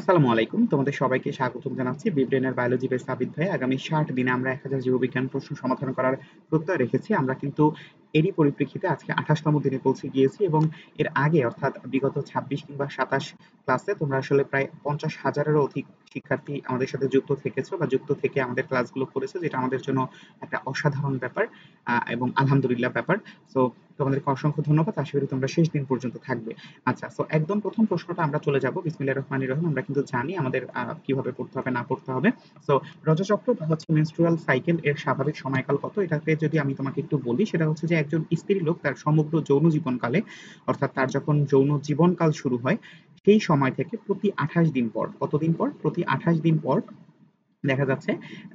আসসালামু আলাইকুম। তোমাদের সবাইকে স্বাগতম জানাচ্ছি বিব্রেনের বায়োলজি বেস আবিদ ভাই। আগামী 60 দিনে আমরা 1000 জীববিজ্ঞান প্রশ্ন সমাধান করার প্রত্যয় রেখেছি। আমরা কিন্তু এরই পরিপ্রেক্ষিতে আজকে 28তম দিনে পৌঁছে গিয়েছি এবং এর আগে অর্থাৎ বিগত 26 কিংবা 27 ক্লাসে তোমরা আসলে প্রায় 50,000-এরও অধিক শিক্ষার্থী আমাদের সাথে যুক্ত থেকেছো বা যুক্ত থেকে আমাদের ক্লাসগুলো করেছো, যেটা আমাদের জন্য একটা অসাধারণ ব্যাপার এবং আলহামদুলিল্লাহ ব্যাপার। সো তোমাদেরকে অসংখ্য ধন্যবাদ। আশা করি তোমরা শেষ দিন পর্যন্ত থাকবে। আচ্ছা, সো একদম প্রথম প্রশ্নটা আমরা চলে যাব। বিসমিল্লাহির রহমানির রহিম। আমরা কিন্তু জানি আমাদের কিভাবে পড়তে হবে না পড়তে হবে। সো রজচক্র বা হচ্ছে মেনস্ট্রুয়াল সাইকেল এর স্বাভাবিক সময়কাল কত? এটাকে যদি আমি তোমাকে একটু বলি, সেটা হচ্ছে যে একজন স্ত্রী লোক তার সমগ্র যৌন জীবনকালে, অর্থাৎ তার যখন যৌন জীবনকাল শুরু হয় সেই সময় থেকে প্রতি 28 দিন পর, কতদিন পর? প্রতি 28 দিন পর দেখা যাচ্ছে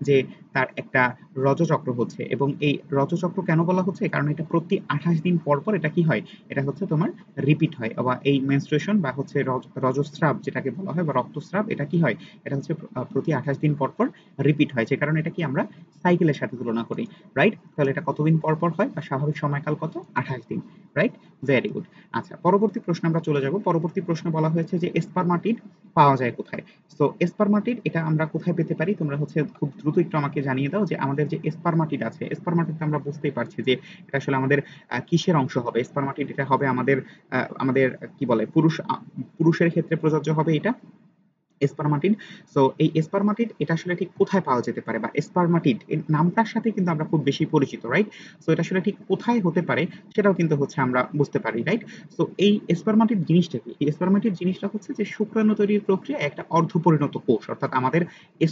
যে তার একটা রজচক্র হচ্ছে। এবং এই রজচক্র কেন বলা হচ্ছে? কারণ এটা প্রতি 28 দিন পর পর এটা কি হয়? এটা হচ্ছে তোমার রিপিট হয়, বা এই মেনস্ট্রুয়েশন বা হচ্ছে রজস্রাব যেটাকে বলা হয় বা রক্তস্রাব, এটা কি হয়? এটা হচ্ছে প্রতি 28 দিন পর পর রিপিট হয়, যে কারণে এটা কি আমরা সাইকেলের সাথে তুলনা করি। রাইট? তাহলে এটা কতদিন পর পর হয় বা স্বাভাবিক সময়কাল কত? 28 দিন। রাইট? Very good. আচ্ছা, পরবর্তী প্রশ্নে আমরা চলে যাব। পরবর্তী প্রশ্নে বলা হয়েছে যে স্পারমাটিড পাওয়া যায় কোথায়? তো স্পারমাটিড এটা আমরা কোথায় পেতে পারি? তোমরা হচ্ছে খুব দ্রুত একটু আমাকে জানিয়ে দাও যে আমাদের যে স্পারমাটিড আছে, স্পারমাটিড আমরা বুঝতেই পারছি যে এটা আসলে আমাদের কিসের অংশ হবে? স্পারমাটিড এটা হবে আমাদের কি বলে, পুরুষের ক্ষেত্রে প্রযোজ্য হবে এটা স্পারমাটিড। সো এই স্পারমাটিড এটা আসলে ঠিক কোথায় পাওয়া যেতে পারে, বা স্পারমাটিড এর নামটার সাথে কিন্তু আমরা খুব বেশি পরিচিত, রাইট? সো এটা আসলে ঠিক কোথায় হতে পারে সেটাও কিন্তু হচ্ছে আমরা বুঝতে পারি, রাইট? সো এই স্পারমাটিড জিনিসটা কি? এই স্পারমাটিড জিনিসটা হচ্ছে যে শুক্রাণু তৈরির প্রক্রিয়া একটা অর্ধপরিণত কোষ, অর্থাৎ আমাদের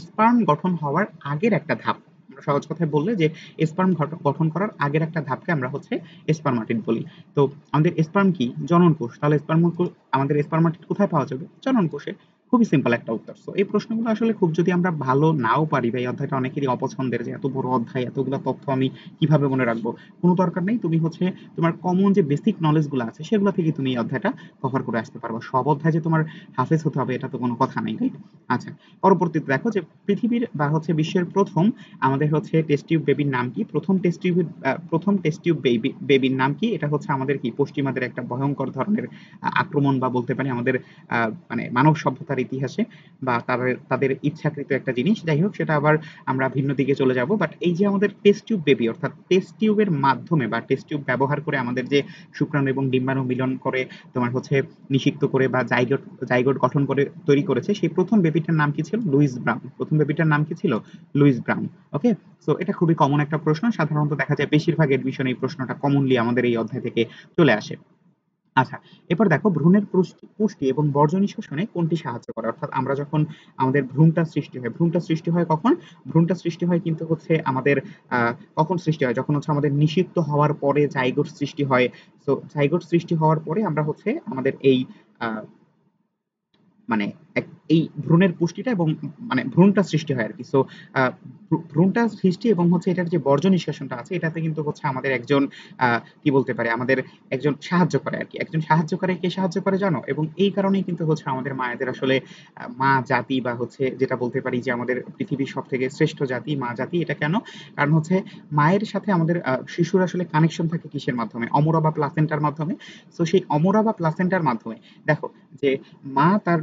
স্পার্ম গঠন হওয়ার আগের একটা ধাপ। আমরা সহজ কথায় বললে যে স্পার্ম গঠন করার আগের একটা ধাপকে আমরা হচ্ছে স্পারমাটিড বলি। তো আমাদের স্পার্ম কি? জনন কোষ। তাহলে আমাদের স্পারমাটিড কোথায় পাওয়া যাবে? জনন কোষে। খুবই সিম্পল একটা উত্তর। সো এই প্রশ্নগুলো আসলে খুব যদি আমরা ভালো নাও পারি, বা এই অধ্যায়টা অনেকেরই অপছন্দের, যে এত বড় অধ্যায় এতগুলো তথ্য আমি কিভাবে মনে রাখবো, কোনো দরকার নেই। তুমি হচ্ছে তোমার কমন যে বেসিক নলেজ গুলো আছে সেগুলো থেকে তুমি এই অধ্যায়টা কভার করে আসতে পারবে। সব অধ্যায় যে তোমার হাফেজ হতে হবে এটা তো কোনো কথা নেই, রাইট? আচ্ছা, পরবর্তীতে দেখো যে পৃথিবীর বা হচ্ছে বিশ্বের প্রথম আমাদের হচ্ছে টেস্ট টিউব বেবির নাম কি? প্রথম টেস্ট টিউব বেবির নাম কি? এটা হচ্ছে আমাদের কি পশ্চিমাদের একটা ভয়ঙ্কর ধরনের আক্রমণ, বা বলতে পারি আমাদের মানে মানব সভ্যতার ইতিহাসে, বা তাদের ইচ্ছাকৃত একটা জিনিস। যাই হোক, সেটা আবার আমরা ভিন্ন দিকে চলে যাব। বাট এই যে আমাদের টেস্ট টিউব বেবি, অর্থাৎ টেস্ট টিউবের মাধ্যমে বা টেস্ট টিউব ব্যবহার করে আমাদের যে শুক্রাণু এবং ডিম্বাণু মিলন করে তোমার হচ্ছে নিষিক্ত করে বা জাইগোট জাইগোট গঠন করে তৈরি করেছে, সেই প্রথম বেবিটার নাম কি ছিল? Louise Brown. প্রথম বেবিটার নাম কি ছিল? Louise brown. ওকে। সো এটা খুবই কমন একটা প্রশ্ন। সাধারণত দেখা যায় বেশিরভাগ এডমিশন এই প্রশ্নটা কমনলি আমাদের এই অধ্যায় থেকে চলে আসে। আচ্ছা, এরপর দেখো ভ্রূণের পুষ্টি এবং বর্জ্য নিষ্কাশনে কোনটি সাহায্য করে? অর্থাৎ আমরা যখন আমাদের ভ্রূণটা সৃষ্টি হয় কখন? ভ্রূণটা সৃষ্টি হয় কিন্তু হচ্ছে আমাদের কখন সৃষ্টি হয়? যখন হচ্ছে আমাদের নিষিক্ত হওয়ার পরে জাইগোট সৃষ্টি হয়। তো জাইগোট সৃষ্টি হওয়ার পরে আমরা হচ্ছে আমাদের এই আহ, মানে এই ভ্রূণের পুষ্টিটা এবং মানে ভ্রূণটা সৃষ্টি হয় আর কি। সো ভ্রূণটা সৃষ্টি এবং হচ্ছে এটার যে বর্জ্য নিষ্কাশনটা আছে এটাতে কিন্তু হচ্ছে আমাদের একজন কি বলতে পারে, আমাদের একজন সাহায্য করে আর কি। একজন সাহায্য করে, কে সাহায্য করে জানো? এবং এই কারণেই কিন্তু হচ্ছে আমাদের মায়েদের আসলে মা জাতি, বা হচ্ছে যেটা বলতে পারি যে আমাদের পৃথিবীর সব থেকে শ্রেষ্ঠ জাতি মা জাতি। এটা কেন? কারণ হচ্ছে মায়ের সাথে আমাদের শিশুর আসলে কানেকশন থাকে কিসের মাধ্যমে? অমরা বা প্লাসেন্টার মাধ্যমে। সো সেই অমরা বা প্লাসেন্টার মাধ্যমে দেখো যে মা তার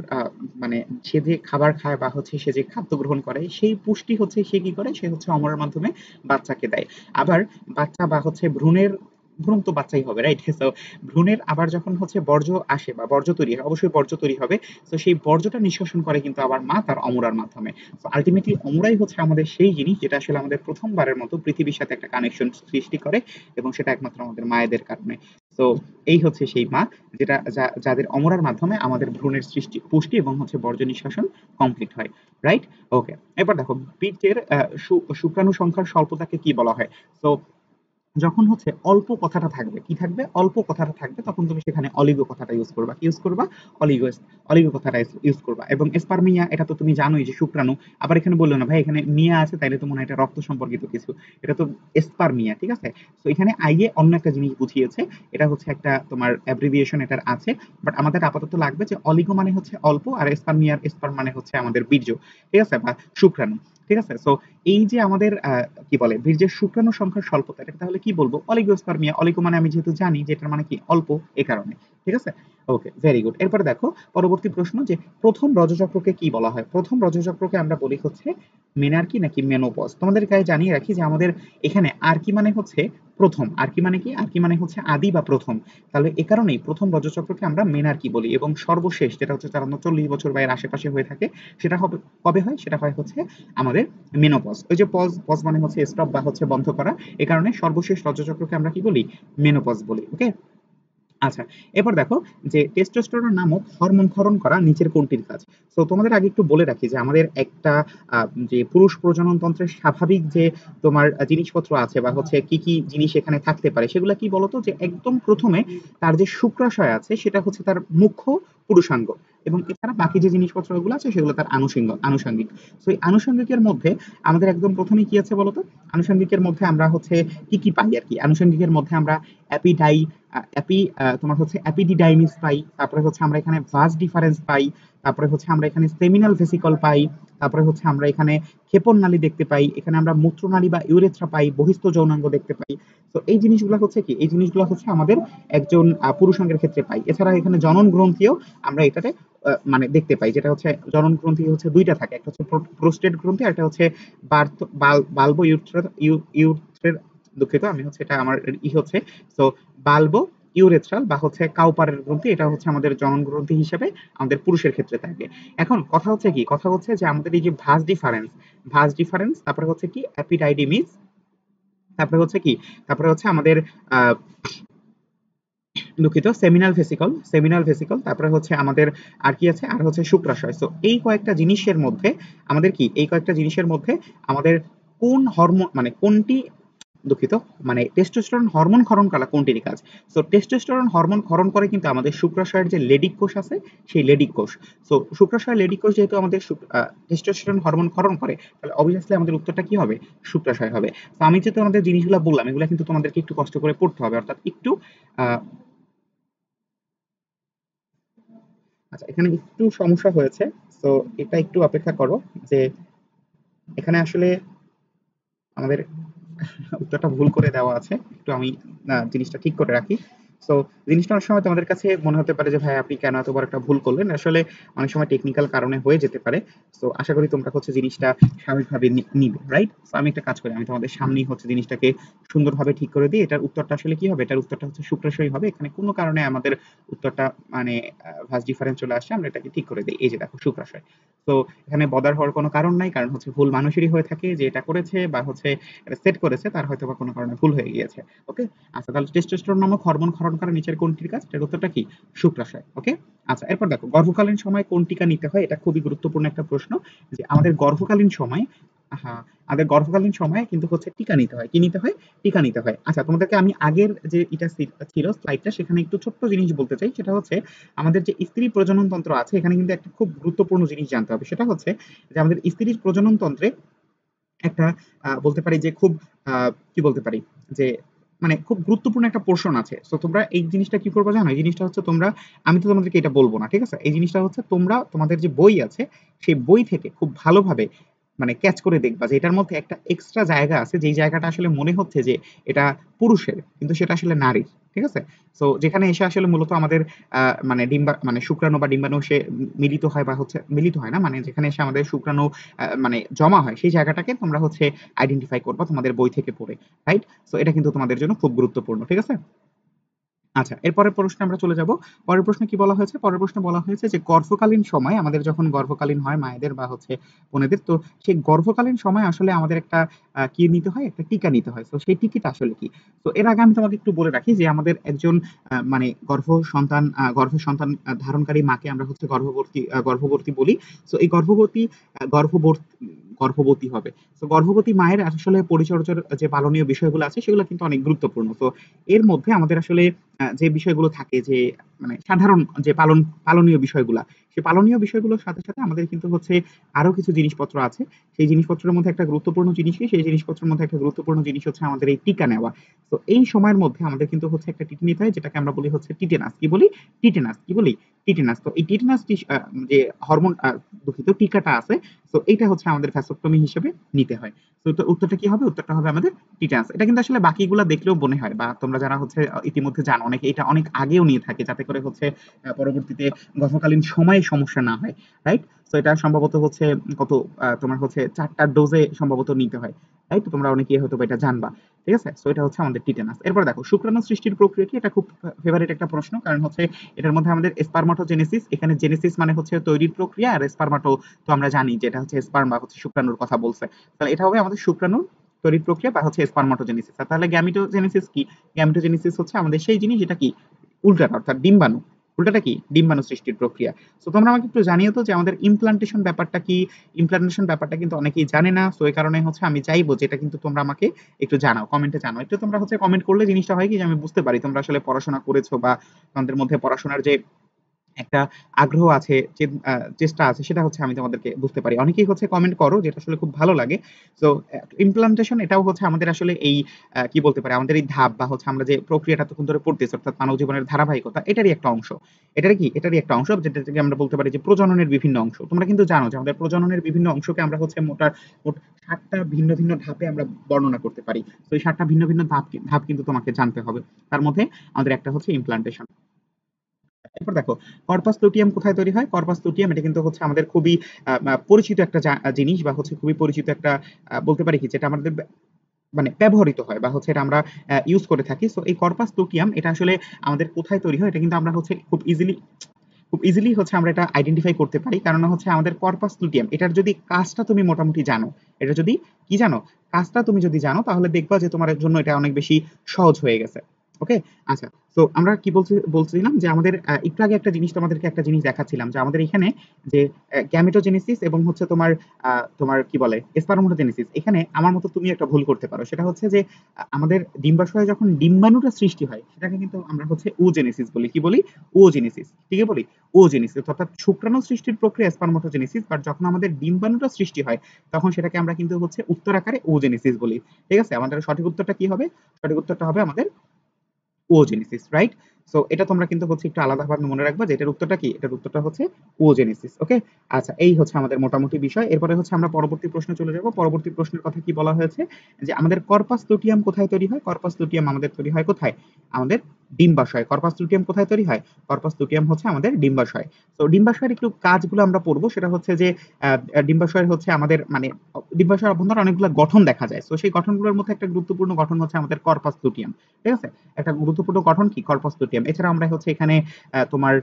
মানে সে যে খাবার খায় বা হচ্ছে সে যে খাদ্য গ্রহণ করে সেই পুষ্টি হচ্ছে সে কি করে? সে হচ্ছে অমরার মাধ্যমে বাচ্চাকে দেয়। আবার বাচ্চা বা হচ্ছে ভ্রূণ তো বাচ্চাই হবে, রাইট? তো ভ্রূণের আবার যখন হচ্ছে বর্জ্য আসে বা বর্জ্য তৈরি হয়, অবশ্যই বর্জ্য তৈরি হবে। তো সেই বর্জ্যটা নিষ্কাশন করে কিন্তু আবার মা তার অমরার মাধ্যমে। তো আলটিমেটলি অমরাই হচ্ছে আমাদের সেই জিনিস যেটা আসলে আমাদের প্রথমবারের মতো পৃথিবীর সাথে একটা কানেকশন সৃষ্টি করে, এবং সেটা একমাত্র আমাদের মায়েদের কারণে। তো এই হচ্ছে সেই মা যাদের অমরার মাধ্যমে আমাদের ভ্রূণের সৃষ্টি, পুষ্টি এবং হচ্ছে বর্জ্য নিষ্কাশন কমপ্লিট হয়, রাইট? ওকে। এবার দেখো বীর্যের শুক্রাণু সংখ্যার স্বল্পতাকে কি বলা হয়? তো যখন হচ্ছে অল্প কথাটা থাকবে, কি থাকবে? অল্প কথাটা থাকবে, তখন তুমি সেখানে অলিগো কথাটা ইউজ করবা। কি ইউজ করবা? অলিগো অলিগো কথাটা ইউজ করবা। এবং স্পার্মিয়া এটা তো তুমি জানোই যে শুক্রাণু। আবার এখানে বললো না ভাই এখানে মিয়া আছে তাইলে তো মনে হয় এটা রক্ত সম্পর্কিত কিছু। এটা তো স্পার্মিয়া, ঠিক আছে? তো এখানে আইয়ে অন্য একটা জিনিস বুঝিয়েছে। এটা হচ্ছে একটা তোমার অ্যাব্রিভিয়েশন এটার আছে। বাট আমাদের আপাতত লাগবে যে অলিগো মানে হচ্ছে অল্প, আর স্পার্মিয়ার স্পার্ম মানে হচ্ছে আমাদের বীর্য, ঠিক আছে, বা শুক্রাণু। ঠিক আছে? সো এই যে আমাদের কি বলে বীর্যের শুক্রাণু সংখ্যার স্বল্পতা, এটাকে তাহলে কি বলবো? অলিগোস্পার্মিয়া। অলিগো মানে আমি যেহেতু জানি যে এটার মানে কি অল্প, এ কারণে। ঠিক আছে? ওকে, ভেরি গুড। এরপরে দেখো পরবর্তী প্রশ্ন যে প্রথম রজচক্রকে কি বলা হয়? প্রথম রজচক্রকে আমরা বলি হচ্ছে মেনার্কি নাকি মেনোপজ। তোমাদের গায়ে জানিয়ে রাখি যে আমাদের এখানে আর্কি মানে হচ্ছে প্রথম, আর্কি মানে কি? আর্কি মানে হচ্ছে আদি বা প্রথম। তাহলে এ কারণেই প্রথম রজচক্রকে আমরা মেনার্কি বলি, এবং সর্বশেষ যেটা হচ্ছে 40 বছর বা এর আশেপাশে হয়ে থাকে, সেটা হবে কবে হয়? সেটা হয় হচ্ছে আমাদের মেনোপজ। ওই যে পজ, পজ মানে হচ্ছে স্টপ বা হচ্ছে বন্ধ করা, এ কারণে সর্বশেষ রজচক্রকে আমরা কি বলি? মেনোপজ বলি। ওকে, আচ্ছা, এরপর দেখো যে টেস্টোস্টেরন নামক হরমোন ক্ষরণ করা নিচের কোনটির কাজ? তো তোমাদের আগে একটু বলে রাখি যে আমাদের একটা যে পুরুষ প্রজনন তন্ত্রের স্বাভাবিক যে তোমার জিনিসপত্র আছে বা হচ্ছে কি কি জিনিস এখানে থাকতে পারে, সেগুলো কি বলতো? যে একদম প্রথমে তার যে শুক্রাশয় আছে সেটা হচ্ছে তার মুখ্য পুরুষাঙ্গ, এবং এছাড়া বাকি যে জিনিসপত্রগুলো আছে সেগুলো তার আনুষঙ্গিক। তো এই আনুষঙ্গিকের মধ্যে আমাদের একদম প্রথমে কি আছে বলতো? আনুষঙ্গিকের মধ্যে আমরা হচ্ছে কি কি পাই আর কি? আনুষঙ্গিকের মধ্যে আমরা অ্যাপিডাই তোমার হচ্ছে অ্যাপিডিডাইমিস পাই, তারপরে হচ্ছে আমরা এখানে ভাস ডিফারেন্স পাই, তারপরে হচ্ছে আমরা এখানে সেমিনাল ভেসিকল পাই, তারপরে হচ্ছে আমরা এখানে ক্ষেপণ নালী দেখতে পাই, এখানে আমরা মূত্রনালী বা ইউরেথ্রা পাই, বহিস্থ যৌনাঙ্গ দেখতে পাই। তো এই জিনিসগুলো হচ্ছে কি? এই জিনিসগুলো হচ্ছে আমাদের একজন পুরুষাঙ্গের ক্ষেত্রে পাই। এছাড়া এখানে জনন গ্রন্থিও আমরা এটাতে মানে দেখতে পাই, যেটা হচ্ছে জনন গ্রন্থি হচ্ছে দুইটা থাকে, একটা হচ্ছে প্রোস্টেট গ্রন্থি আর একটা হচ্ছে বাল্বো ইউথ্রের, দুঃখিত আমি হচ্ছে এটা আমার হচ্ছে, তো বাল্বো ইউরেথ্রাল বা হচ্ছে কাউপারের গ্রন্থি, এটা হচ্ছে আমাদের জনন গ্রন্থি হিসেবে আমাদের পুরুষের ক্ষেত্রে থাকে। এখন কথা হচ্ছে কি? কথা হচ্ছে যে আমাদের এই যে ভাস ডিফারেন্স, তারপরে হচ্ছে কি অ্যাপিডাইডিমিস, তারপরে হচ্ছে কি, তারপরে হচ্ছে আমাদের আহ দুঃখিত সেমিনাল ভেসিকল, তারপরে হচ্ছে আমাদের আর কি আছে? আর হচ্ছে শুক্রাশয়। তো এই কয়েকটা জিনিসের মধ্যে আমাদের কি, এই কয়েকটা জিনিসের মধ্যে আমাদের কোন হরমোন মানে কোনটি, দুঃখিত, মানে টেস্টোস্টেরন হরমোন ক্ষরণ করা কোনটির কাজ? তো টেস্টোস্টেরন হরমোন ক্ষরণ করে কিন্তু আমাদের শুক্রাশয়ের যে লেডিক কোষ আছে, সেই লেডিক কোষ। তো শুক্রাশয় লেডিক কোষ যেহেতু আমাদের টেস্টোস্টেরন হরমোন ক্ষরণ করে, তাহলে অবভিয়াসলি আমাদের উত্তরটা কি হবে? শুক্রাশয় হবে। তো আমি যে তোমাদের জিনিসগুলো বললাম, এগুলো কিন্তু তোমাদেরকে একটু কষ্ট করে পড়তে হবে, অর্থাৎ একটু আহ আচ্ছা, এখানে একটু সমস্যা হয়েছে। তো এটা একটু অপেক্ষা করো, যে এখানে আসলে আমাদের উত্তরটা ভুল করে দেওয়া আছে, একটু আমি জিনিসটা ঠিক করে রাখি। তো জিনিসটা অনেক সময় তোমাদের কাছে মনে হতে পারে যে ভাই আপনি কেন এত বড় একটা ভুল করলেন, আসলে অনেক সময় টেকনিক্যাল কারণে হয়ে যেতে পারে। তো আশা করি তোমরা হচ্ছে জিনিসটা স্বাভাবিকভাবে নিবে, রাইট? তো আমি একটা কাজ করি, আমি তোমাদের সামনেই হচ্ছে জিনিসটাকে সুন্দরভাবে ঠিক করে দিই। এটার উত্তরটা আসলে কি হবে? এটার উত্তরটা হচ্ছে শুক্রাশয়ী হবে। এখানে কোনো কারণে আমাদের উত্তরটা মানে ভাস ডিফারেন্স চলে আসছে, আমরা এটাকে ঠিক করে দিই। এই যে দেখো শুক্রাশয়। তো এখানে বদার হওয়ার কোনো কারণ নাই, কারণ হচ্ছে ভুল মানুষেরই হয়ে থাকে, যে এটা করেছে বা হচ্ছে এটা সেট করেছে তার হয়তো বা কোনো কারণে ভুল হয়ে গিয়েছে। ওকে, আচ্ছা, তাহলে টেস্টোস্টেরন নামক হরমোন ক্ষরণ করা নিচের কোনটির কাজ? এটার উত্তরটা কি? শুক্রাশয়। ওকে, আচ্ছা, এরপর দেখো গর্ভকালীন সময় কোন টিকা নিতে হয়? এটা খুবই গুরুত্বপূর্ণ একটা প্রশ্ন, যে আমাদের গর্ভকালীন সময়, হ্যাঁ, আমাদের গর্ভকালীন সময়ে কিন্তু হচ্ছে টিকা নিতে হয়। কি নিতে হয়? টিকা নিতে হয়। আচ্ছা, তোমাদেরকে আমি আগের যে এটা ছিল স্লাইডটা, সেখানে একটু ছোট্ট জিনিস বলতে চাই, সেটা হচ্ছে আমাদের যে স্ত্রী প্রজনন তন্ত্র আছে, এখানে কিন্তু একটা খুব গুরুত্বপূর্ণ জিনিস জানতে হবে। সেটা হচ্ছে যে আমাদের স্ত্রীর প্রজনন তন্ত্রে একটা বলতে পারি যে খুব কি বলতে পারি যে মানে খুব গুরুত্বপূর্ণ একটা পোর্শন আছে। তো তোমরা এই জিনিসটা কি করবে জানো? এই জিনিসটা হচ্ছে তোমরা, আমি তো তোমাদেরকে এটা বলবো না, ঠিক আছে? এই জিনিসটা হচ্ছে তোমরা তোমাদের যে বই আছে, সেই বই থেকে খুব ভালোভাবে মানে ক্যাচ করে দেখবা যে এটার মধ্যে একটা এক্সট্রা জায়গা আছে, যেই জায়গাটা আসলে মনে হচ্ছে যে এটা পুরুষের, কিন্তু সেটা আসলে নারীর। ঠিক আছে? তো যেখানে এসে আসলে মূলত আমাদের মানে মানে শুক্রাণু বা ডিম্বাণু সে মিলিত হয় বা হচ্ছে মিলিত হয় না, মানে যেখানে এসে আমাদের শুক্রাণু মানে জমা হয়, সেই জায়গাটাকে তোমরা হচ্ছে আইডেন্টিফাই করবা তোমাদের বই থেকে পড়ে, রাইট? সো এটা কিন্তু তোমাদের জন্য খুব গুরুত্বপূর্ণ, ঠিক আছে? আচ্ছা, এরপরের প্রশ্নে আমরা চলে যাব। পরের প্রশ্নে কি বলা হয়েছে? পরের প্রশ্নে বলা হয়েছে যে গর্ভকালীন সময় আমাদের যখন গর্ভকালীন হয় মায়েদের বা হচ্ছে বোনেদের, তো সেই গর্ভকালীন সময় আসলে আমাদের একটা কি নিতে হয়? একটা টিকা নিতে হয়। তো সেই টিকাটা আসলে কি? তো এর আগে আমি তোমাকে একটু বলে রাখি যে আমাদের একজন মানে গর্ভে সন্তান ধারণকারী মাকে আমরা হচ্ছে গর্ভবতী বলি। তো এই গর্ভবতী হবে। তো গর্ভবতী মায়ের আসলে পরিচর্যার যে পালনীয় বিষয়গুলো আছে, সেগুলো কিন্তু অনেক গুরুত্বপূর্ণ। তো এর মধ্যে আমাদের আসলে যে বিষয়গুলো থাকে, যে মানে সাধারণ যে পালনীয় বিষয়গুলা, সেই পালনীয় বিষয়গুলোর সাথে সাথে আমাদের কিন্তু হচ্ছে আরো কিছু জিনিসপত্র আছে। সেই জিনিসপত্রের মধ্যে একটা গুরুত্বপূর্ণ জিনিস কি? সেই জিনিসপত্রের মধ্যে একটা গুরুত্বপূর্ণ জিনিস হচ্ছে আমাদের এই টিকা নেওয়া। তো এই সময়ের মধ্যে আমাদের কিন্তু হচ্ছে একটা টিটি নিতে হয়, যেটাকে আমরা বলি হচ্ছে টিটেনাস। কি বলি? টিটেনাস। কি বলি? টিটেনাস। তো এই টিটেনাস যে হরমোন দুঃখিত টিকাটা আছে, তো এইটা হচ্ছে আমাদের ভ্যাসাক্টমি হিসেবে নিতে হয়। তো উত্তরটা কি হবে? উত্তরটা হবে আমাদের টিটানাস। এটা কিন্তু আসলে বাকিগুলা দেখলেও মনে হয়, বা তোমরা যারা হচ্ছে ইতিমধ্যে জানো, অনেকে এটা অনেক আগেও নিয়ে থাকে যাতে করে হচ্ছে পরবর্তীতে গর্ভকালীন সময়ে সমস্যা না হয়, রাইট? তো এটা সম্ভবত হচ্ছে কত তোমার হচ্ছে 4টা ডোজে সম্ভবত নিতে হয়, রাইট? তোমরা অনেকেই হয়তো এটা জানবা, ঠিক আছে? সো এটা হচ্ছে আমাদের টিটেনাস। এরপর দেখো শুক্রাণু সৃষ্টির প্রক্রিয়া কি? এটা খুব ফেভারিট একটা প্রশ্ন, কারণ হচ্ছে এটার মধ্যে আমাদের স্পারমাটোজেনেসিস, এখানে জেনেসিস মানে হচ্ছে তৈরির প্রক্রিয়া, আর স্পারমাটো তো আমরা জানি যে এটা হচ্ছে স্পার্ম বা হচ্ছে শুক্রাণুর কথা বলছে। তাহলে এটা হবে আমাদের শুক্রাণুর তৈরির প্রক্রিয়া বা হচ্ছে স্পারমাটোজেনেসিস। আর তাহলে গ্যামিটোজেনেসিস কি? গ্যামিটোজেনেসিস হচ্ছে আমাদের সেই জিনিস যেটা কি উল্টাটা, অর্থাৎ ডিম্বাণু। উল্টাটা কি? ডিম্বাণু সৃষ্টির প্রক্রিয়া। সো তোমরা আমাকে একটু জানিও তো যে আমাদের ইমপ্লান্টেশন ব্যাপারটা কি? ইমপ্লান্টেশন ব্যাপারটা কিন্তু অনেকেই জানে না। সো এই কারণে হচ্ছে আমি চাইবো যে এটা কিন্তু তোমরা আমাকে একটু জানাও, কমেন্টে জানাও। একটু তোমরা হচ্ছে কমেন্ট করলে জিনিসটা হয় কি যে আমি বুঝতে পারি তোমরা আসলে পড়াশোনা করেছো, বা তোমাদের মধ্যে পড়াশোনার যে একটা আগ্রহ আছে, যে চেষ্টা আছে, সেটা হচ্ছে আমি তোমাদেরকে বুঝতে পারি। অনেকেই হচ্ছে কমেন্ট করো, যেটা আসলে খুব ভালো লাগে। সো ইমপ্লান্টেশন এটাও হচ্ছে আমাদের আসলে এই কি বলতে পারে, আমাদের এই ধাপ বা হচ্ছে আমরা যে প্রক্রিয়াটা তখন ধরে পড়তেছি, অর্থাৎ মানব জীবনের ধারাবাহিকতা, এটারই একটা অংশ। এটারই একটা অংশ, যেটা থেকে আমরা বলতে পারি যে প্রজননের বিভিন্ন অংশ। তোমরা কিন্তু জানো যে আমাদের প্রজননের বিভিন্ন অংশকে আমরা হচ্ছে মোট 7টা ভিন্ন ভিন্ন ধাপে আমরা বর্ণনা করতে পারি। তো এই 7টা ভিন্ন ভিন্ন ধাপ কিন্তু তোমাকে জানতে হবে। তার মধ্যে আমাদের একটা হচ্ছে ইমপ্লান্টেশন। এরপর দেখো কর্পাস লুটিয়াম কোথায় তৈরি হয়? কর্পাস লুটিয়াম এটা কিন্তু হচ্ছে আমাদের খুবই পরিচিত একটা জিনিস, বা হচ্ছে খুবই পরিচিত একটা বলতে পারি কি, যেটা আমাদের মানে ব্যবহৃত হয় বা হচ্ছে এটা আমরা ইউজ করে থাকি। সো এই কর্পাস লুটিয়াম এটা আসলে আমাদের কোথায় তৈরি হয়, এটা কিন্তু আমরা হচ্ছে খুব ইজিলি হচ্ছে আমরা এটা আইডেন্টিফাই করতে পারি। কারণ হচ্ছে আমাদের কর্পাস লুটিয়াম এটার যদি কাজটা তুমি মোটামুটি জানো, এটা যদি কি জানো, কাজটা তুমি যদি জানো, তাহলে দেখবা যে তোমার জন্য এটা অনেক বেশি সহজ হয়ে গেছে। ওকে, আচ্ছা। তো আমরা কি বলছিলাম যে আমাদের একটু আগে একটা জিনিস তোমাদেরকে একটা জিনিস দেখাচ্ছিলাম, যে আমাদের এখানে যে গ্যামেটোজেনেসিস এবং হচ্ছে তোমার কি বলে স্পারমাটোজেনেসিস, এখানে আমার মতো তুমি একটা ভুল করতে পারো। সেটা হচ্ছে যে আমাদের ডিম্বাশয়ে যখন ডিম্বাণুটা সৃষ্টি হয়, সেটাকে কিন্তু আমরা হচ্ছে ওজেনেসিস বলি। কি বলি? ওজেনেসিস, ঠিক আছে বলি ওজেনেসিস, অর্থাৎ শুক্রাণু সৃষ্টির প্রক্রিয়া স্পারমাটোজেনেসিস, বাট যখন আমাদের ডিম্বাণুটা সৃষ্টি হয় তখন সেটাকে আমরা কিন্তু হচ্ছে উত্তর আকারে ওজেনেসিস বলি। ঠিক আছে, আমাদের সঠিক উত্তরটা কি হবে? সঠিক উত্তরটা হবে আমাদের ওজেনেসিস, রাইট? সো এটা তোমরা কিন্তু হচ্ছে একটু আলাদাভাবে মনে রাখবা যে এটার উত্তরটা কি, এটার উত্তরটা হচ্ছে ওজেনেসিস। ওকে, আচ্ছা, এই হচ্ছে আমাদের মোটামুটি বিষয়। এরপরে হচ্ছে আমরা পরবর্তী প্রশ্নে চলে যাব। পরবর্তী প্রশ্নের কথা কি বলা হয়েছে, যে আমাদের কর্পাস লুটিয়াম কোথায় তৈরি হয়? কর্পাস লুটিয়াম আমাদের তৈরি হয় কোথায়? আমাদের ডিম্বাশয়। কর্পাস লুটিয়াম কোথায় তৈরি হয়? কর্পাস লুটিয়াম হচ্ছে আমাদের ডিম্বাশয়। তো ডিম্বাশয়ের একটু কাজগুলো আমরা পড়বো। সেটা হচ্ছে যে ডিম্বাশয়ের হচ্ছে আমাদের মানে ডিম্বাশয়ের অভ্যন্তরে অনেকগুলো গঠন দেখা যায়। তো সেই গঠনগুলোর মধ্যে একটা গুরুত্বপূর্ণ গঠন হচ্ছে আমাদের কর্পাস লুটিয়াম। ঠিক আছে, একটা গুরুত্বপূর্ণ গঠন কি কর্পাস লুটিয়াম। এছাড়া আমরা হচ্ছে এখানে তোমার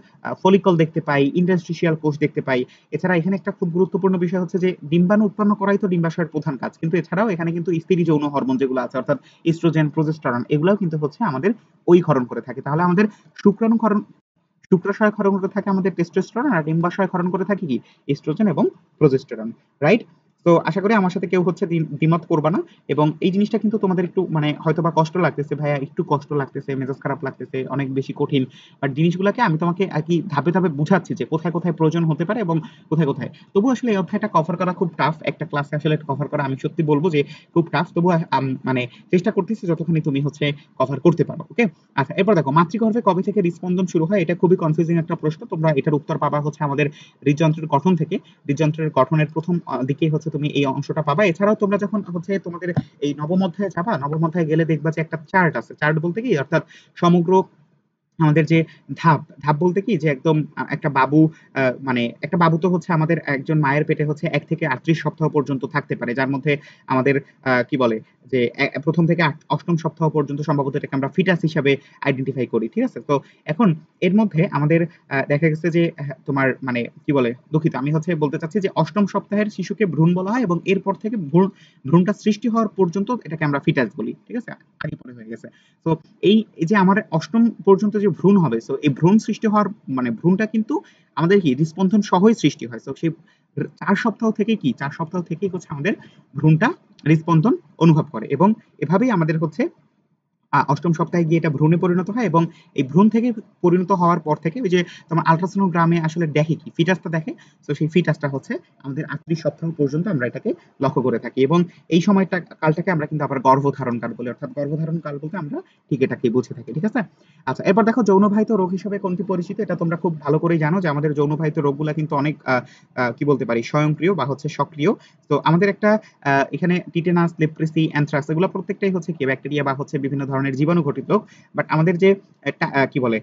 ফলিকল দেখতে পাই, ইন্টারস্টিশিয়াল কোষ দেখতে পাই। এছাড়া এখানে একটা খুব গুরুত্বপূর্ণ বিষয় হচ্ছে যে ডিম্বাণু উৎপন্ন করাই তো ডিম্বাশয়ের প্রধান কাজ, কিন্তু এছাড়াও এখানে কিন্তু স্ত্রী যৌন হরমোন যেগুলো আছে, অর্থাৎ ইস্ট্রোজেন, প্রজেস্টেরন, এগুলাও কিন্তু হচ্ছে আমাদের ওই ক্ষরণ করে থাকে। তাহলে আমাদের শুক্রাণু ক্ষরণ শুক্রাশয় ক্ষরণ করে থাকে আমাদের টেস্টোস্টেরন, আর ডিম্বাশয় ক্ষরণ করে থাকে কি এস্ট্রোজেন এবং প্রজেস্টেরন, রাইট? তো আশা করি আমার সাথে কেউ হচ্ছে দ্বিমত করবা না। এবং এই জিনিসটা কিন্তু তোমাদের একটু মানে হয়তো বা কষ্ট লাগতেছে, ভাইয়া একটু কষ্ট লাগতেছে, মেজাজ খারাপ লাগতেছে, অনেক বেশি কঠিন, বাট জিনিসগুলোকে আমি তোমাকে আর কি ধাপে ধাপে বুঝাচ্ছি যে কোথায় কোথায় প্রয়োজন হতে পারে এবং কোথায় কোথায়। তবু আসলে এই অধ্যায়টা কভার করা খুব টাফ, একটা ক্লাসে আসলে কভার করা আমি সত্যি বলবো যে খুব টাফ। তবু মানে চেষ্টা করতেছি যতখানি তুমি হচ্ছে কভার করতে পারো। ওকে, আচ্ছা। এরপর দেখো মাতৃগর্ভে কবে থেকে হৃদস্পন্দন শুরু হয়? এটা খুবই কনফিউজিং একটা প্রশ্ন। তোমরা এটার উত্তর পাবা হচ্ছে আমাদের হৃদযন্ত্রের গঠন থেকে। হৃদযন্ত্রের গঠনের প্রথম দিকেই হচ্ছে তুমি এই অংশটা পাবা। এছাড়াও তোমরা যখন হচ্ছে তোমাদের এই নবম অধ্যায়ে যাবা, নবম অধ্যায়ে গেলে দেখবা যে একটা চার্ট আছে। চার্ট বলতে কি, অর্থাৎ সমগ্র আমাদের যে ধাপ ধাপ বলতে কি, যে একদম একটা বাবু মানে একটা বাবু তো হচ্ছে আমাদের একজন মায়ের পেটে হচ্ছে 1 থেকে 38 সপ্তাহ পর্যন্ত থাকতে পারে, যার মধ্যে আমাদের কি বলে যে প্রথম থেকে অষ্টম সপ্তাহ পর্যন্ত সম্ভবত এটাকে আমরা ফিটাস হিসাবে আইডেন্টিফাই করি। ঠিক আছে, তো এখন এর মধ্যে আমাদের দেখা গেছে যে তোমার মানে কি বলে, দুঃখিত, আমি হচ্ছে বলতে চাচ্ছি যে অষ্টম সপ্তাহের শিশুকে ভ্রূণ বলা হয়, এবং এরপর থেকে ভ্রূণটা সৃষ্টি হওয়ার পর্যন্ত এটাকে আমরা ফিটাস বলি। ঠিক আছে, আগে পরে হয়ে গেছে। তো এই যে আমার অষ্টম পর্যন্ত যে ভ্রূণ হবে, সো এই ভ্রূণ সৃষ্টি হওয়ার মানে ভ্রূণটা কিন্তু আমাদের কি হৃদস্পন্দন সহই সৃষ্টি হয়। তো সেই 4 সপ্তাহ থেকে কি 4 সপ্তাহ থেকেই হচ্ছে আমাদের ভ্রূণটা হৃদস্পন্দন অনুভব করে, এবং এভাবেই আমাদের হচ্ছে অষ্টম সপ্তাহে গিয়ে এটা ভ্রূণে পরিণত হয় এবং এই ভ্রূণ থেকে পরিণত হওয়ার পর থেকে ওই যে তোমার আল্ট্রাসোনোগ্রামে আসলে দেখে কি ফিটাসটা দেখে, তো সেই ফিটাসটা হচ্ছে আমাদের 38 সপ্তাহ পর্যন্ত আমরা এটাকে লক্ষ্য করে থাকি এবং এই সময়টা কালটাকে আমরা কিন্তু আবার গর্ভধারণ কাল বলি, অর্থাৎ গর্ভধারণ কাল বলতে আমরা ঠিক এটাকে বুঝে থাকি। ঠিক আছে, আচ্ছা এরপর দেখো যৌনবাহিত রোগ হিসেবে কোনটি পরিচিত, এটা তোমরা খুব ভালো করেই জানো যে আমাদের যৌনবাহিত রোগগুলা কিন্তু অনেক কি বলতে পারি স্বয়ংক্রিয় বা হচ্ছে সক্রিয়। তো আমাদের একটা এখানে টিটেনাস, লেপ্রেসি, অ্যানথ্রাক্স এগুলো প্রত্যেকটাই হচ্ছে কি ব্যাকটেরিয়া বা হচ্ছে বিভিন্ন ধরনের জীবাণু ঘটিত রোগ। বাট আমাদের যে কি বলে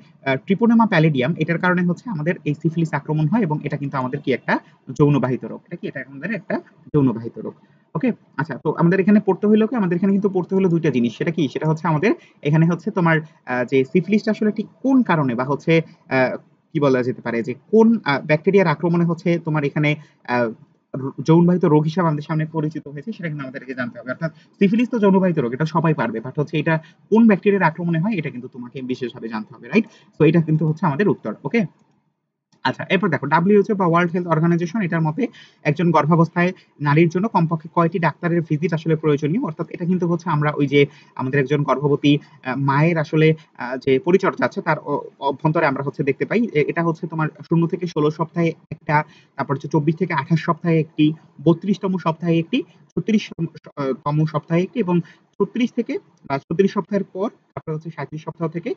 ট্রিপোনেমা প্যালিডিয়াম, এটার কারণে হচ্ছে আমাদের এই সিফিলিস আক্রমণ হয় এবং এটা কিন্তু আমাদের কি একটা যৌনবাহিত রোগ। এটা কি, এটা আমাদের একটা যৌনবাহিত রোগ। ওকে, আচ্ছা তো আমাদের এখানে পড়তে হইলো কি, আমাদের এখানে কিন্তু পড়তে হলো দুইটা জিনিস। সেটা কি, সেটা হচ্ছে আমাদের এখানে হচ্ছে তোমার যে সিফিলিসটা আসলে ঠিক কোন কারণে বা হচ্ছে আহ, কি বলা যেতে পারে যে কোন ব্যাকটেরিয়ার আক্রমণে হচ্ছে তোমার এখানে আহ, যৌনবাহিত রোগ হিসাবে আমাদের সামনে পরিচিত হয়েছে, সেটা কিন্তু আমাদেরকে জানতে হবে। অর্থাৎ সিফিলিস তো যৌনবাহিত রোগ, এটা সবাই পারবে, বাট হচ্ছে এটা কোন ব্যাকটেরিয়ার আক্রমণে হয় এটা কিন্তু তোমাকে বিশেষভাবে জানতে হবে, রাইট? তো এটা কিন্তু হচ্ছে আমাদের উত্তর। ওকে, আচ্ছা এরপর দেখো WHO বা ওয়ার্ল্ড হেলথ অর্গানাইজেশন এটার মতে একজন গর্ভাবস্থায় নারীর জন্য কমপক্ষে কয়টি ডাক্তারের ভিজিট আসলে প্রয়োজনীয়। অর্থাৎ এটা কিন্তু হচ্ছে আমরা ওই যে আমাদের একজন গর্ভবতী মায়ের আসলে যে পরিচর্যা আছে তার অভ্যন্তরে আমরা হচ্ছে দেখতে পাই এটা হচ্ছে তোমার 0 থেকে 16 সপ্তাহে একটা, তারপর হচ্ছে 24 থেকে 28 সপ্তাহে একটি, 32তম সপ্তাহে একটি, 36তম সপ্তাহে একটি এবং 36 থেকে বা 36 সপ্তাহের পর তারপরে হচ্ছে 37 সপ্তাহ থেকে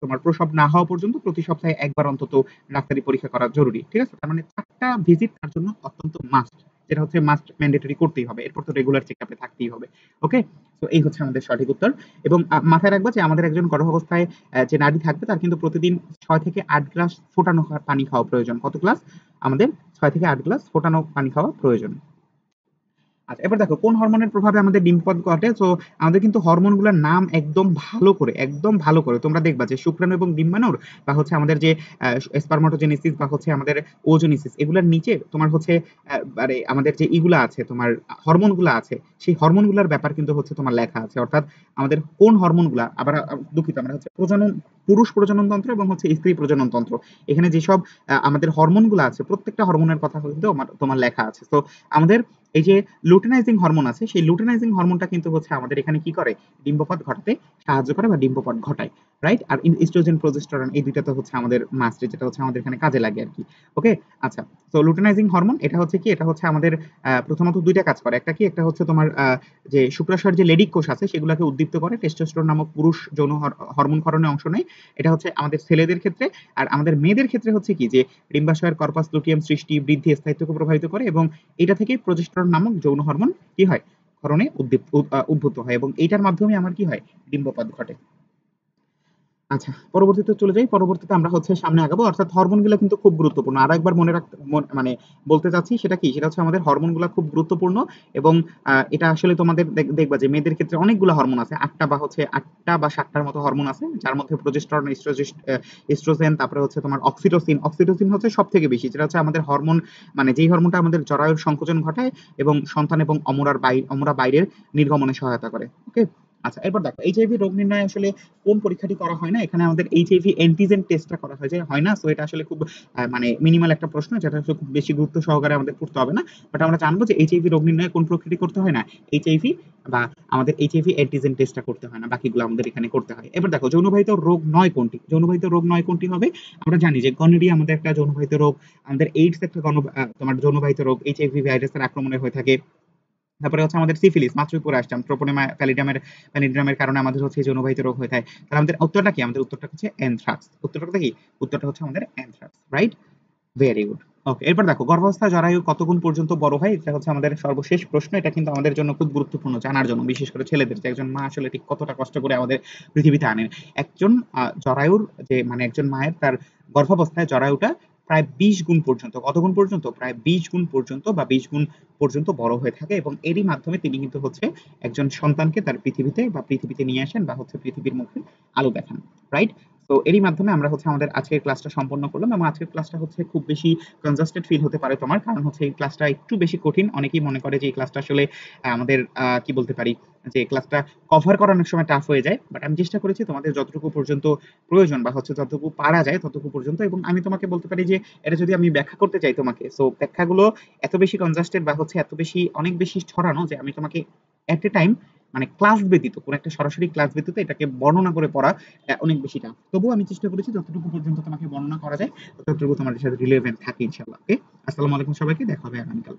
তোমার প্রসব না হওয়া পর্যন্ত প্রতি সপ্তাহে একবার অন্তত ডাক্তারি পরীক্ষা করা জরুরি। ঠিক আছে, তার মানে 4টা ভিজিট তার জন্য অত্যন্ত মাস্ট, যেটা হচ্ছে মাস্ট ম্যান্ডেটরি করতেই হবে, এরপর তো রেগুলার চেকআপে থাকতেই হবে। ওকে, তো এই হচ্ছে আমাদের সঠিক উত্তর। এবং মাথায় রাখবা যে আমাদের একজন গর্ভাবস্থায় যে নারী থাকবে তার কিন্তু প্রতিদিন 6 থেকে 8 গ্লাস ফোটানো পানি খাওয়া প্রয়োজন। কত গ্লাস? আমাদের 6 থেকে 8 গ্লাস ফোটানো পানি খাওয়া প্রয়োজন। আচ্ছা এবার দেখো কোন হরমোনের প্রভাবে আমাদের ডিম্পপথ ঘটে। তো আমাদের কিন্তু হরমোনগুলোর নাম একদম ভালো করে তোমরা দেখবা যে শুক্রাণু এবং ডিম্বাণুর বা হচ্ছে আমাদের যে স্পারমাটোজেনেসিস বা হচ্ছে আমাদের ওজোনিসিস এগুলোর নিচে তোমার হচ্ছে মানে আমাদের যে ইগুলা আছে তোমার হরমোনগুলো আছে, সেই হরমোনগুলোর ব্যাপার কিন্তু হচ্ছে তোমার লেখা আছে। অর্থাৎ আমাদের কোন হরমোনগুলা আবার দুঃখিত আমরা হচ্ছে প্রজনন, পুরুষ প্রজনন তন্ত্র এবং হচ্ছে স্ত্রী প্রজনন তন্ত্র, এখানে যেসব আমাদের হরমোনগুলো আছে প্রত্যেকটা হরমোনের কথা কিন্তু তোমার লেখা আছে। তো আমাদের এই যে লুটেনাইজিং হরমোন আছে, সেই লুটেনাইজিং হরমোনটা কিন্তু হচ্ছে আমাদের এখানে কি করে, ডিম্বপাত ঘটাতে সাহায্য করে বা ডিম্বপাত ঘটায়, রাইট? আর ইস্ট্রোজেন, প্রজেস্টেরন এই দুইটা তো হচ্ছে আমাদের মাস্ট, যেটা হচ্ছে আমাদের এখানে কাজে লাগে আর কি। ওকে, আচ্ছা তো লুটেনাইজিং হরমোন এটা হচ্ছে কি, এটা হচ্ছে আমাদের প্রথমত দুইটা কাজ করে। একটা কি, একটা হচ্ছে তোমার যে শুক্রাশয়ের যে লেডিক কোষ আছে সেগুলোকে উদ্দীপ্ত করে, টেস্টোস্টেরন নামক পুরুষ যৌন হরমোন ক্ষরণে অংশ নেয়। এটা হচ্ছে আমাদের ছেলেদের ক্ষেত্রে। আর আমাদের মেয়েদের ক্ষেত্রে হচ্ছে কি যে ডিম্বাশয়ের কর্পাস লুটিয়াম সৃষ্টি, বৃদ্ধি, স্থায়িত্বকে প্রভাবিত করে এবং এটা থেকে প্রজেস্টেরন নামক যৌন হরমোন কি হয়, ক্ষরণে উদ্ভূত হয় এবং এইটার মাধ্যমে আমার কি হয়, ডিম্বপাত ঘটে। আচ্ছা পরবর্তীতে চলে যাই, পরবর্তীতে আমরা হচ্ছে সামনে আগাবো। অর্থাৎ হরমোনগুলো কিন্তু খুব গুরুত্বপূর্ণ, আরো একবার মনে রাখতে মানে বলতে চাচ্ছি সেটা কি, সেটা হচ্ছে আমাদের হরমোনগুলো খুব গুরুত্বপূর্ণ এবং এটা আসলে তোমাদের দেখবা যে মেয়েদের ক্ষেত্রে অনেকগুলো হরমোন আছে, 8টা বা 7টার মতো হরমোন আছে, যার মধ্যে প্রজেস্টেরন, এস্ট্রোজেন, তারপরে হচ্ছে তোমার অক্সিটোসিন, অক্সিটোসিন হচ্ছে সব থেকে বেশি, যেটা হচ্ছে আমাদের হরমোন মানে যেই হরমোনটা আমাদের জরায়ুর সংকোচন ঘটায় এবং সন্তান এবং অমরা বাইরের নির্গমনে সহায়তা করে। ওকে, আচ্ছা এরপর দেখো এইচআইভি রোগ নির্ণয় আসলে কোন পরীক্ষাটি করা হয় না, এখানে আমাদের এইচআইভি অ্যান্টিজেন টেস্টটা করা হয়, যে হয় না। সো এটা আসলে খুব মানে মিনিমাল একটা প্রশ্ন, যেটা আসলে খুব বেশি গুরুত্ব সহকারে আমাদের পড়তে হবে না। বাট আমরা জানবো যে এইচআইভি রোগ নির্ণয়ে কোন প্রক্রিয়াটি করতে হয় না, এইচআইভি বা আমাদের এইচআইভি অ্যান্টিজেন টেস্টটা করতে হয় না, বাকিগুলো আমাদের এখানে করতে হয়। এবার দেখো যৌনবাহিত রোগ নয় কোনটি, যৌনবাহিত রোগ নয় কোনটি হবে। আমরা জানি যে গনোরিয়া আমাদের একটা যৌনবাহিত রোগ, আমাদের এইডস একটা তোমার যৌনবাহিত রোগ, এইচআইভি ভাইরাসের আক্রমণে হয়ে থাকে। তারপরে হচ্ছে আমাদের সিফিলিস, মাত্রই পরে আসলাম, ট্রোপোনেমা প্যালিডিয়ামের কারণে আমাদের হচ্ছে যৌনবাহিত রোগ হয়ে থাকে। তাহলে আমাদের উত্তরটা কি, আমাদের উত্তরটা হচ্ছে অ্যানথ্রাক্স। উত্তরটা কি, উত্তরটা হচ্ছে আমাদের anthrax, right? Very good. Okay, এরপর দেখো গর্ভাবস্থায় জরায়ু কতগুণ পর্যন্ত বড় হয়, এটা হচ্ছে আমাদের সর্বশেষ প্রশ্ন। এটা কিন্তু আমাদের জন্য খুব গুরুত্বপূর্ণ জানার জন্য, বিশেষ করে ছেলেদের, যে একজন মা আসলে ঠিক কতটা কষ্ট করে আমাদের পৃথিবীতে আনেন। একজন জরায়ুর যে মানে একজন মায়ের তার গর্ভাবস্থায় জরায়ুটা প্রায় 20 গুণ পর্যন্ত, কত গুণ পর্যন্ত, প্রায় 20 গুণ পর্যন্ত বা 20 গুণ পর্যন্ত বড় হয়ে থাকে এবং এরই মাধ্যমে তিনি কিন্তু হচ্ছে একজন সন্তানকে তার পৃথিবীতে নিয়ে আসেন বা হচ্ছে পৃথিবীর মুখে আলো দেখান, রাইট? তো এরই মাধ্যমে আমরা হচ্ছে আমাদের আজকের ক্লাসটা সম্পন্ন করলাম এবং আজকের ক্লাসটা হচ্ছে খুব বেশি কনজাস্টেড ফিল হতে পারে তোমার, কারণ হচ্ছে এই ক্লাসটা একটু বেশি কঠিন। অনেকেই মনে করে যে এই ক্লাসটা আসলে আমাদের কি বলতে পারি যে ক্লাসটা কভার করা অনেক সময় টাফ হয়ে যায়, বাট আমি চেষ্টা করেছি তোমাদের যতটুকু পর্যন্ত প্রয়োজন বা হচ্ছে যতটুকু পারা যায় ততটুকু পর্যন্ত। এবং আমি তোমাকে বলতে পারি যে এটা যদি আমি ব্যাখ্যা করতে চাই তোমাকে, সো ব্যাখ্যাগুলো এত বেশি কনজাস্টেড বা হচ্ছে এত বেশি অনেক বেশি ছড়ানো যে আমি তোমাকে এট এ টাইম মানে ক্লাস ব্যতীত, কোনো একটা সরাসরি ক্লাস ব্যতীত এটাকে বর্ণনা করে পড়া অনেক বেশি টাফ। তবুও আমি চেষ্টা করেছি যতটুকু পর্যন্ত তোমাকে বর্ণনা করা যায় ততটুকু তোমাদের সাথে রিলেভেন্ট থাকে ইনশাআল্লাহ। ওকে, আসসালামু আলাইকুম সবাইকে, দেখা হবে আগামীকাল।